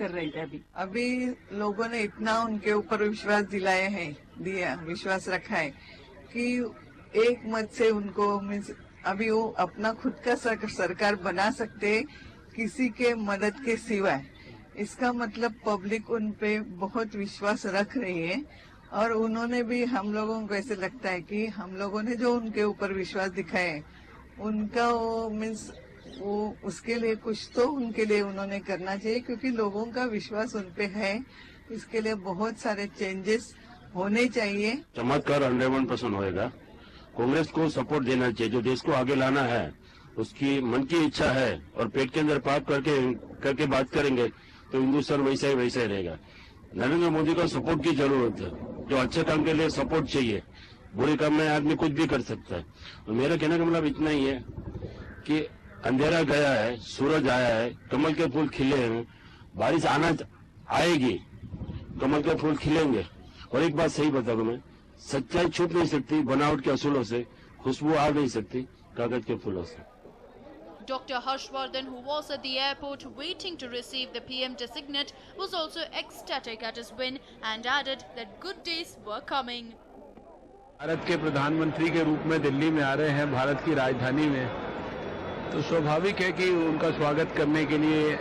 कर रहे थे। अभी लोगों ने इतना उनके ऊपर विश्वास विश्वास रखा है कि एक मत से उनको अभी वो अपना खुद का सरकार बना सकते हैं किसी के मदद के सिवाय। इसका मतलब पब्लिक उन पे बहुत विश्वास रख रही है और उन्होंने भी, हम लोगों को ऐसे लगता है कि हम लोगों ने जो उनके ऊपर विश्वास दिखाया है उनका वो उसके लिए कुछ तो उनके लिए उन्होंने करना चाहिए, क्योंकि लोगों का विश्वास उन पे है। इसके लिए बहुत सारे चेंजेस होने चाहिए। चमत्कार 101% होएगा। कांग्रेस को सपोर्ट देना चाहिए, जो देश को आगे लाना है उसकी मन की इच्छा है और पेट के अंदर पाप करके बात करेंगे तो हिंदुस्तान वैसा ही रहेगा। नरेंद्र मोदी का सपोर्ट की जरूरत है। जो अच्छे काम के लिए सपोर्ट चाहिए, बुरे काम में आदमी कुछ भी कर सकता है। और मेरा कहने का मतलब इतना ही है कि अंधेरा गया है, सूरज आया है, कमल के फूल खिले हैं, बारिश आएगी, कमल के फूल खिलेंगे। और एक बात सही बताऊंगा मैं, सच्चाई छुप नहीं सकती बनावट के असूलों से, खुशबू आ नहीं सकती कागज के फूलों से। Dr. Harshvardhan, who was at the airport waiting to receive the PM designate, was also ecstatic at his win and added that good days were coming. Bharat के प्रधानमंत्री के रूप में दिल्ली में आ रहे हैं, भारत की राजधानी में, तो स्वाभाविक है कि उनका स्वागत करने के लिए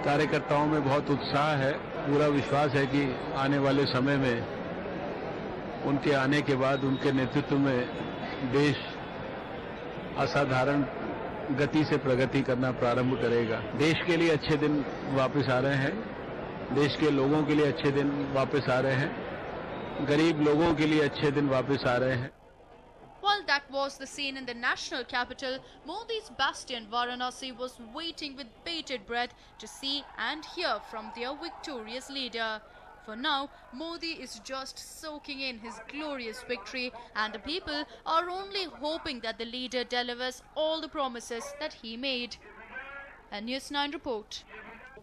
कार्यकर्ताओं में बहुत उत्साह है। पूरा विश्वास है कि आने वाले समय में उनके आने के बाद उनके नेतृत्व में देश असाधारण गति से प्रगति करना प्रारंभ करेगा। देश के लिए अच्छे दिन वापस आ रहे हैं, देश के लोगों के लिए अच्छे दिन वापस आ रहे हैं, गरीब लोगों के लिए अच्छे दिन वापस आ रहे हैं। While that was the scene in the national capital, Modi's bastion Varanasi was waiting with bated breath to see and hear from their victorious leader. For now, Modi is just soaking in his glorious victory, and the people are only hoping that the leader delivers all the promises that he made. A News9 report.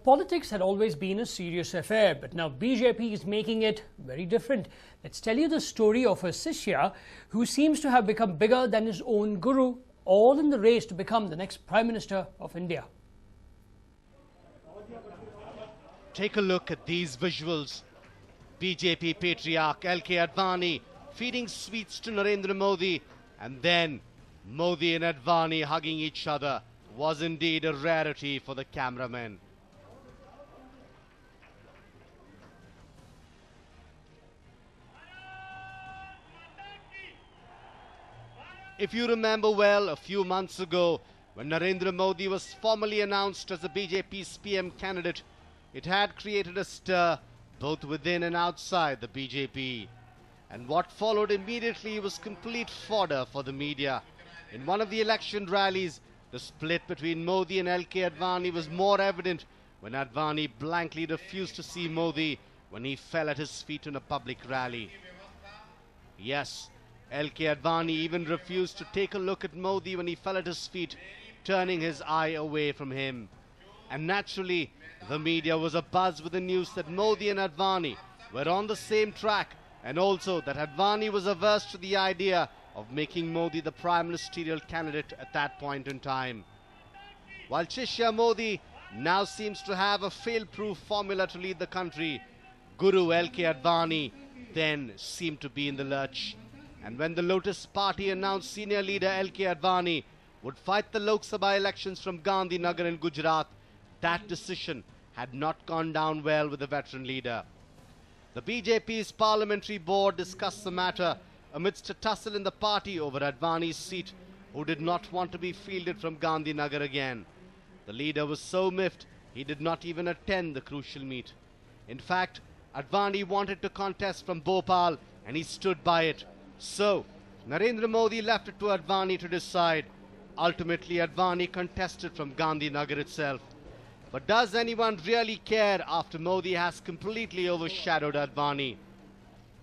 Politics had always been a serious affair, but now BJP is making it very different. Let's tell you the story of a Shishya who seems to have become bigger than his own guru, all in the race to become the next Prime Minister of India. Take a look at these visuals. BJP patriarch L.K. Advani feeding sweets to Narendra Modi, and then Modi and Advani hugging each other was indeed a rarity for the cameramen. If you remember well, a few months ago, when Narendra Modi was formally announced as the BJP's PM candidate, it had created a stir both within and outside the BJP. And what followed immediately was complete fodder for the media. In one of the election rallies, the split between Modi and L.K. Advani was more evident when Advani blankly refused to see Modi when he fell at his feet in a public rally. Yes, L.K. Advani even refused to take a look at Modi when he fell at his feet, turning his eye away from him. And naturally, the media was abuzz with the news that Modi and Advani were on the same track, and also that Advani was averse to the idea of making Modi the prime ministerial candidate at that point in time. While Shishya Modi now seems to have a fail-proof formula to lead the country, Guru L.K. Advani then seemed to be in the lurch. And when the Lotus Party announced senior leader L.K. Advani would fight the Lok Sabha elections from Gandhinagar in Gujarat, that decision had not gone down well with the veteran leader. The BJP's parliamentary board discussed the matter amidst a tussle in the party over Advani's seat, who did not want to be fielded from Gandhinagar again. The leader was so miffed, he did not even attend the crucial meet. In fact, Advani wanted to contest from Bhopal and he stood by it. So, Narendra Modi left it to Advani to decide. Ultimately, Advani contested from Gandhinagar itself. But does anyone really care after Modi has completely overshadowed Advani?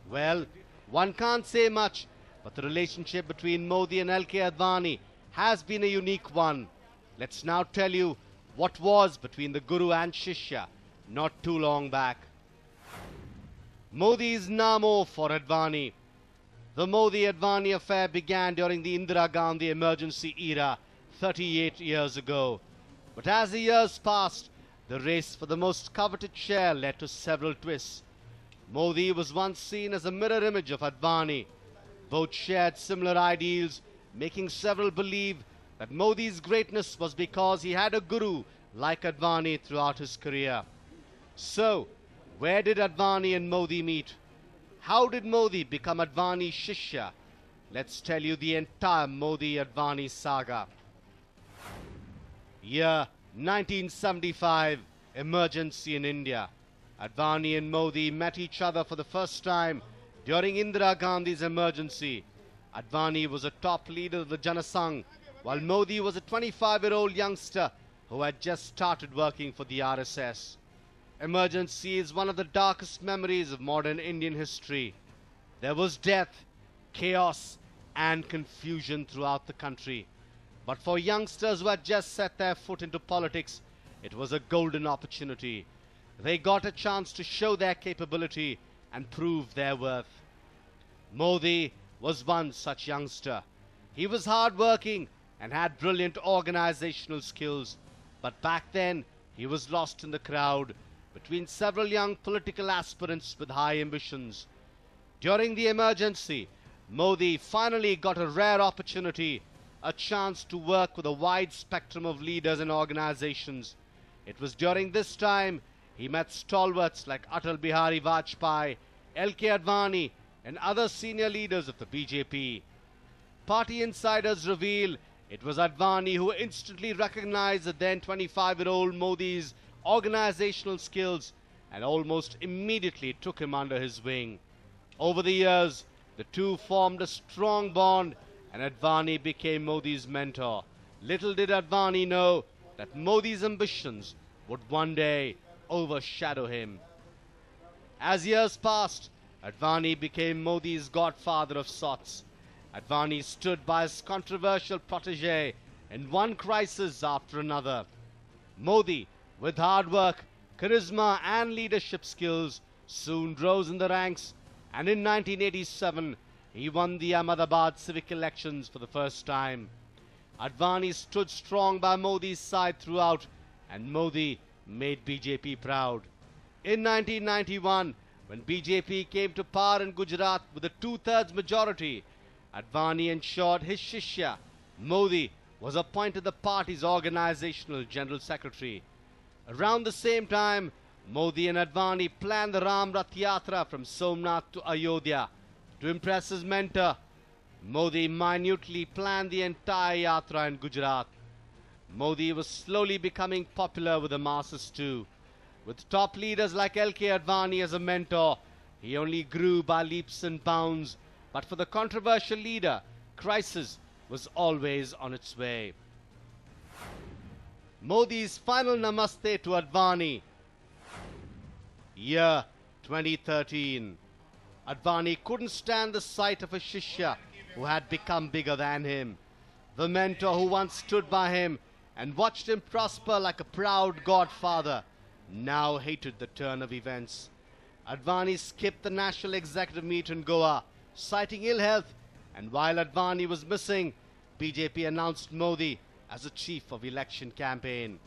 Well, one can't say much, but the relationship between Modi and L.K. Advani has been a unique one. Let's now tell you what was between the Guru and Shishya not too long back. Modi's Namo for Advani. The Modi-Advani affair began during the Indira Gandhi emergency era 38 years ago. But as the years passed, the race for the most coveted chair led to several twists. Modi was once seen as a mirror image of Advani. Both shared similar ideals, making several believe that Modi's greatness was because he had a guru like Advani throughout his career. So, where did Advani and Modi meet? How did Modi become Advani's Shishya? Let's tell you the entire Modi-Advani saga. Year 1975, emergency in India. Advani and Modi met each other for the first time during Indira Gandhi's emergency. Advani was a top leader of the Janasangh, while Modi was a 25-year-old youngster who had just started working for the RSS. Emergency is one of the darkest memories of modern Indian history. There was death, chaos, and confusion throughout the country. But for youngsters who had just set their foot into politics, it was a golden opportunity. They got a chance to show their capability and prove their worth. Modi was one such youngster. He was hard-working and had brilliant organizational skills. But back then, he was lost in the crowd between several young political aspirants with high ambitions. During the emergency, Modi finally got a rare opportunity, a chance to work with a wide spectrum of leaders and organizations. It was during this time he met stalwarts like Atal Bihari Vajpayee, L.K. Advani, and other senior leaders of the BJP. Party insiders reveal it was Advani who instantly recognized the then 25-year-old Modi's organizational skills and almost immediately took him under his wing. Over the years, the two formed a strong bond and Advani became Modi's mentor. Little did Advani know that Modi's ambitions would one day overshadow him. As years passed, Advani became Modi's godfather of sorts. Advani stood by his controversial protege in one crisis after another. Modi, with hard work, charisma and leadership skills, soon rose in the ranks, and in 1987 he won the Ahmedabad civic elections for the first time. Advani stood strong by Modi's side throughout, and Modi made BJP proud. In 1991, when BJP came to power in Gujarat with a two-thirds majority, Advani ensured his Shishya, Modi, was appointed the party's organizational general secretary. Around the same time, Modi and Advani planned the Ram Rath Yatra from Somnath to Ayodhya. To impress his mentor, Modi minutely planned the entire yatra in Gujarat. Modi was slowly becoming popular with the masses too. With top leaders like L.K. Advani as a mentor, he only grew by leaps and bounds. But for the controversial leader, crisis was always on its way. Modi's final namaste to Advani. Year 2013. Advani couldn't stand the sight of a Shishya who had become bigger than him. The mentor who once stood by him and watched him prosper like a proud godfather now hated the turn of events. Advani skipped the national executive meet in Goa, citing ill health, and while Advani was missing, BJP announced Modi as the chief of election campaign.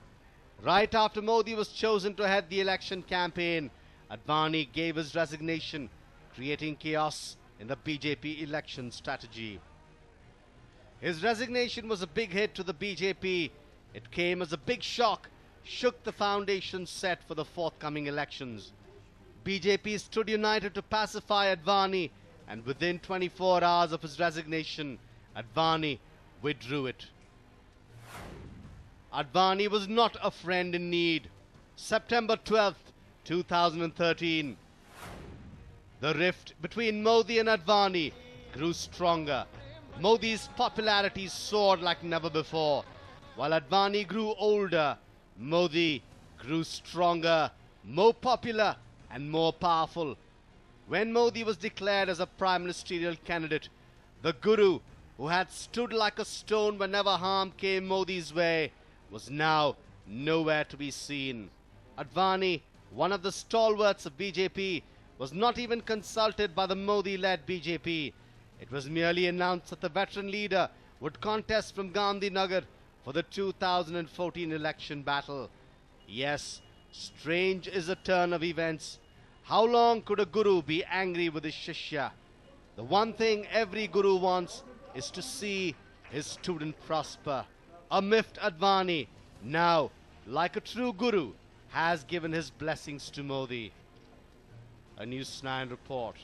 Right after Modi was chosen to head the election campaign, Advani gave his resignation, creating chaos in the BJP election strategy. His resignation was a big hit to the BJP. It came as a big shock, shook the foundation set for the forthcoming elections. BJP stood united to pacify Advani, and within 24 hours of his resignation, Advani withdrew it. Advani was not a friend in need. September 12th, 2013. The rift between Modi and Advani grew stronger. Modi's popularity soared like never before. While Advani grew older, Modi grew stronger, more popular and more powerful. When Modi was declared as a prime ministerial candidate, the guru, who had stood like a stone whenever harm came Modi's way, was now nowhere to be seen. Advani, one of the stalwarts of BJP, was not even consulted by the Modi-led BJP. It was merely announced that the veteran leader would contest from Gandhinagar for the 2014 election battle. Yes, Strange is the turn of events. How long could a guru be angry with his shishya? The one thing every guru wants is to see his student prosper. Amift Advani, now, like a true guru, has given his blessings to Modi. A News9 report.